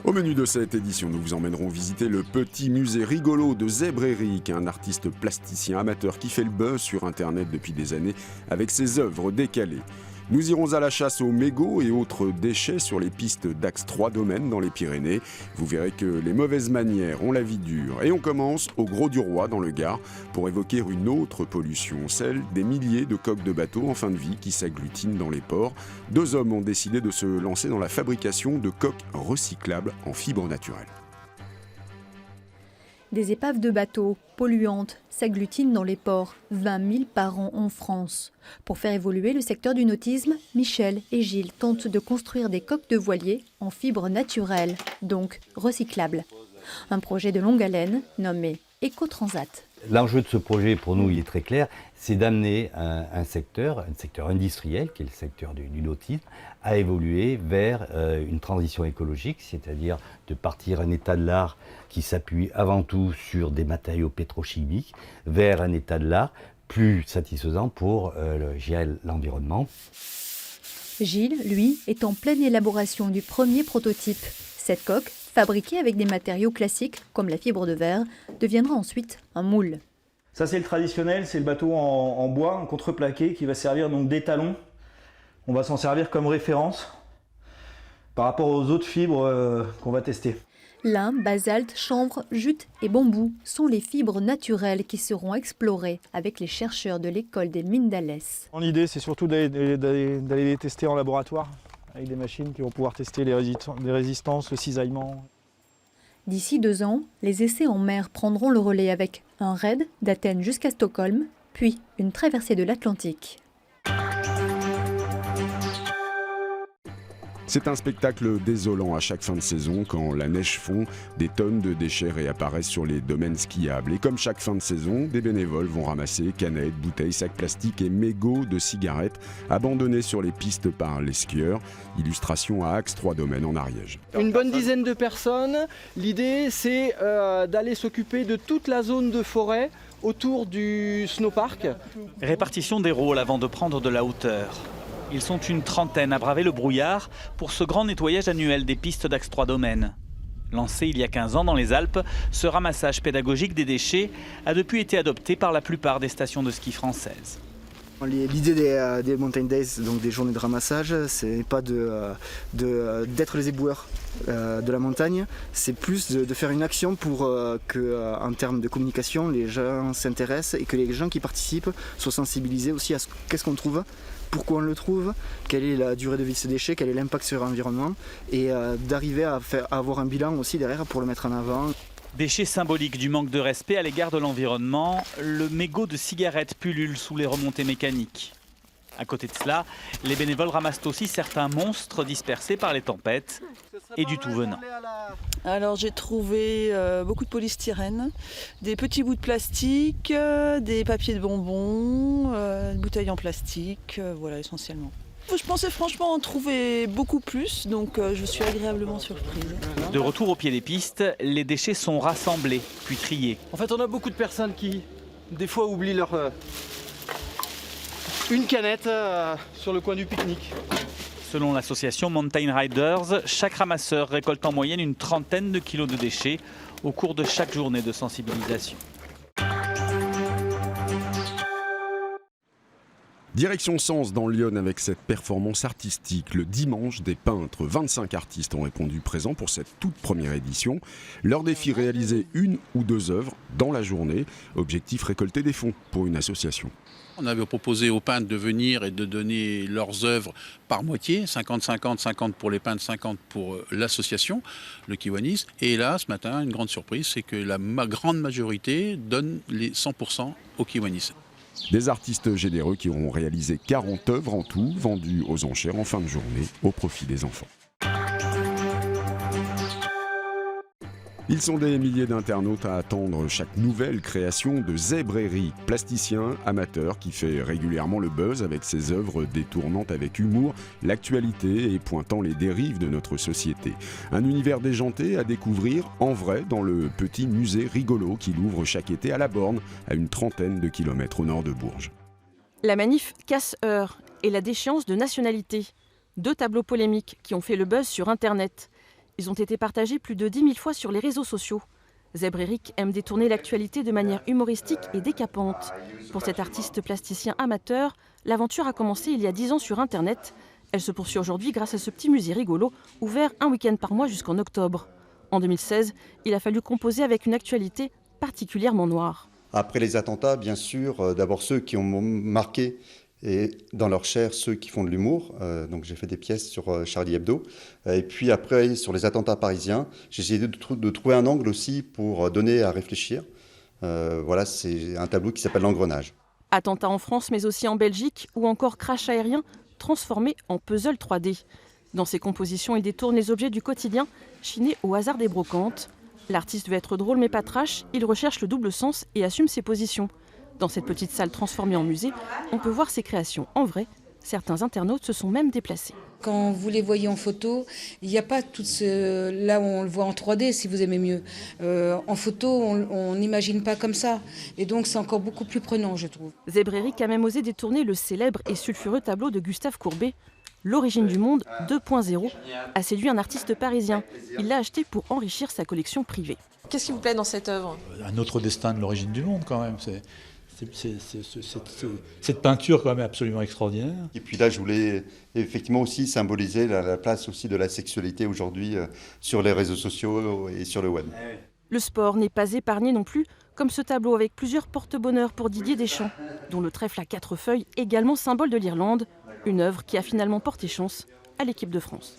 Au menu de cette édition, nous vous emmènerons visiter le petit musée rigolo de Zèbre Eric, un artiste plasticien amateur qui fait le buzz sur Internet depuis des années avec ses œuvres décalées. Nous irons à la chasse aux mégots et autres déchets sur les pistes d'Axe 3 Domaines dans les Pyrénées. Vous verrez que les mauvaises manières ont la vie dure. Et on commence au Gros du Roi dans le Gard pour évoquer une autre pollution, celle des milliers de coques de bateaux en fin de vie qui s'agglutinent dans les ports. 2 hommes ont décidé de se lancer dans la fabrication de coques recyclables en fibres naturelles. Des épaves de bateaux polluantes s'agglutinent dans les ports, 20 000 par an en France. Pour faire évoluer le secteur du nautisme, Michel et Gilles tentent de construire des coques de voilier en fibres naturelles, donc recyclables. Un projet de longue haleine nommé Ecotransat. L'enjeu de ce projet, pour nous, il est très clair, c'est d'amener un secteur industriel, qui est le secteur du nautisme, à évoluer vers une transition écologique, c'est-à-dire de partir d'un état de l'art qui s'appuie avant tout sur des matériaux pétrochimiques, vers un état de l'art plus satisfaisant pour gérer l'environnement. Gilles, lui, est en pleine élaboration du premier prototype. Cette coque, fabriquée avec des matériaux classiques comme la fibre de verre, deviendra ensuite un moule. Ça c'est le traditionnel, c'est le bateau en bois, en contreplaqué, qui va servir donc d'étalon. On va s'en servir comme référence par rapport aux autres fibres qu'on va tester. Lin, basalte, chanvre, jute et bambou sont les fibres naturelles qui seront explorées avec les chercheurs de l'école des mines d'Alès. L'idée c'est surtout d'aller les tester en laboratoire avec des machines qui vont pouvoir tester les résistances, le cisaillement. D'ici 2 ans, les essais en mer prendront le relais avec un raid d'Athènes jusqu'à Stockholm, puis une traversée de l'Atlantique. C'est un spectacle désolant à chaque fin de saison quand la neige fond, des tonnes de déchets réapparaissent sur les domaines skiables. Et comme chaque fin de saison, des bénévoles vont ramasser canettes, bouteilles, sacs plastiques et mégots de cigarettes abandonnés sur les pistes par les skieurs. Illustration à Axe 3 Domaines en Ariège. Une bonne dizaine de personnes. L'idée c'est d'aller s'occuper de toute la zone de forêt autour du snowpark. Répartition des rôles avant de prendre de la hauteur. Ils sont une trentaine à braver le brouillard pour ce grand nettoyage annuel des pistes d'Axe 3 Domaines. Lancé il y a 15 ans dans les Alpes, ce ramassage pédagogique des déchets a depuis été adopté par la plupart des stations de ski françaises. L'idée des Mountain Days, donc des journées de ramassage, c'est pas d'être les éboueurs de la montagne, c'est plus de faire une action pour qu'en termes de communication, les gens s'intéressent et que les gens qui participent soient sensibilisés aussi à qu'est-ce qu'on trouve, pourquoi on le trouve, quelle est la durée de vie de ce déchet, quel est l'impact sur l'environnement et d'arriver à avoir un bilan aussi derrière pour le mettre en avant. Déchets symboliques du manque de respect à l'égard de l'environnement, le mégot de cigarettes pullule sous les remontées mécaniques. À côté de cela, les bénévoles ramassent aussi certains monstres dispersés par les tempêtes et du tout venant. Alors j'ai trouvé beaucoup de polystyrène, des petits bouts de plastique, des papiers de bonbons, des bouteilles en plastique, voilà essentiellement. Je pensais franchement en trouver beaucoup plus, donc je suis agréablement surprise. De retour au pied des pistes, les déchets sont rassemblés, puis triés. En fait on a beaucoup de personnes qui des fois oublient une canette sur le coin du pique-nique. Selon l'association Mountain Riders, chaque ramasseur récolte en moyenne une trentaine de kilos de déchets au cours de chaque journée de sensibilisation. Direction Sens dans l'Yonne avec cette performance artistique. Le dimanche, des peintres, 25 artistes ont répondu présents pour cette toute première édition. Leur défi, réaliser 1 ou 2 œuvres dans la journée. Objectif, récolter des fonds pour une association. On avait proposé aux peintres de venir et de donner leurs œuvres par moitié, 50-50, 50 pour les peintres, 50 pour l'association, le Kiwanis. Et là, ce matin, une grande surprise, c'est que la grande majorité donne les 100% au Kiwanis. Des artistes généreux qui auront réalisé 40 œuvres en tout, vendues aux enchères en fin de journée au profit des enfants. Ils sont des milliers d'internautes à attendre chaque nouvelle création de Zèbre Eric, plasticien amateur qui fait régulièrement le buzz avec ses œuvres détournant avec humour l'actualité et pointant les dérives de notre société. Un univers déjanté à découvrir en vrai dans le petit musée rigolo qu'il ouvre chaque été à la Borne, à une trentaine de kilomètres au nord de Bourges. La manif casse-heure et la déchéance de nationalité. 2 tableaux polémiques qui ont fait le buzz sur Internet. Ils ont été partagés plus de 10 000 fois sur les réseaux sociaux. Zèbre Eric aime détourner l'actualité de manière humoristique et décapante. Pour cet artiste plasticien amateur, l'aventure a commencé il y a 10 ans sur Internet. Elle se poursuit aujourd'hui grâce à ce petit musée rigolo, ouvert un week-end par mois jusqu'en octobre. En 2016, il a fallu composer avec une actualité particulièrement noire. Après les attentats, bien sûr, d'abord ceux qui ont marqué et dans leur chair ceux qui font de l'humour. Donc j'ai fait des pièces sur Charlie Hebdo. Et puis après, sur les attentats parisiens, j'ai essayé de trouver un angle aussi pour donner à réfléchir. Voilà, c'est un tableau qui s'appelle L'Engrenage. Attentats en France, mais aussi en Belgique, ou encore crash aérien transformé en puzzle 3D. Dans ses compositions, il détourne les objets du quotidien, chinés au hasard des brocantes. L'artiste veut être drôle mais pas trash, il recherche le double sens et assume ses positions. Dans cette petite salle transformée en musée, on peut voir ses créations en vrai. Certains internautes se sont même déplacés. Quand vous les voyez en photo, il n'y a pas tout ce... Là, on le voit en 3D, si vous aimez mieux. En photo, on n'imagine pas comme ça. Et donc, c'est encore beaucoup plus prenant, je trouve. Zèbre Eric a même osé détourner le célèbre et sulfureux tableau de Gustave Courbet. L'origine du monde 2.0 a séduit un artiste parisien. Il l'a acheté pour enrichir sa collection privée. Qu'est-ce qui vous plaît dans cette œuvre ? Un autre destin de l'origine du monde, quand même. Cette peinture quand même absolument extraordinaire. Et puis là, je voulais effectivement aussi symboliser la place aussi de la sexualité aujourd'hui sur les réseaux sociaux et sur le web. Le sport n'est pas épargné non plus, comme ce tableau avec plusieurs porte-bonheur pour Didier Deschamps, dont le trèfle à 4 feuilles, également symbole de l'Irlande, une œuvre qui a finalement porté chance à l'équipe de France.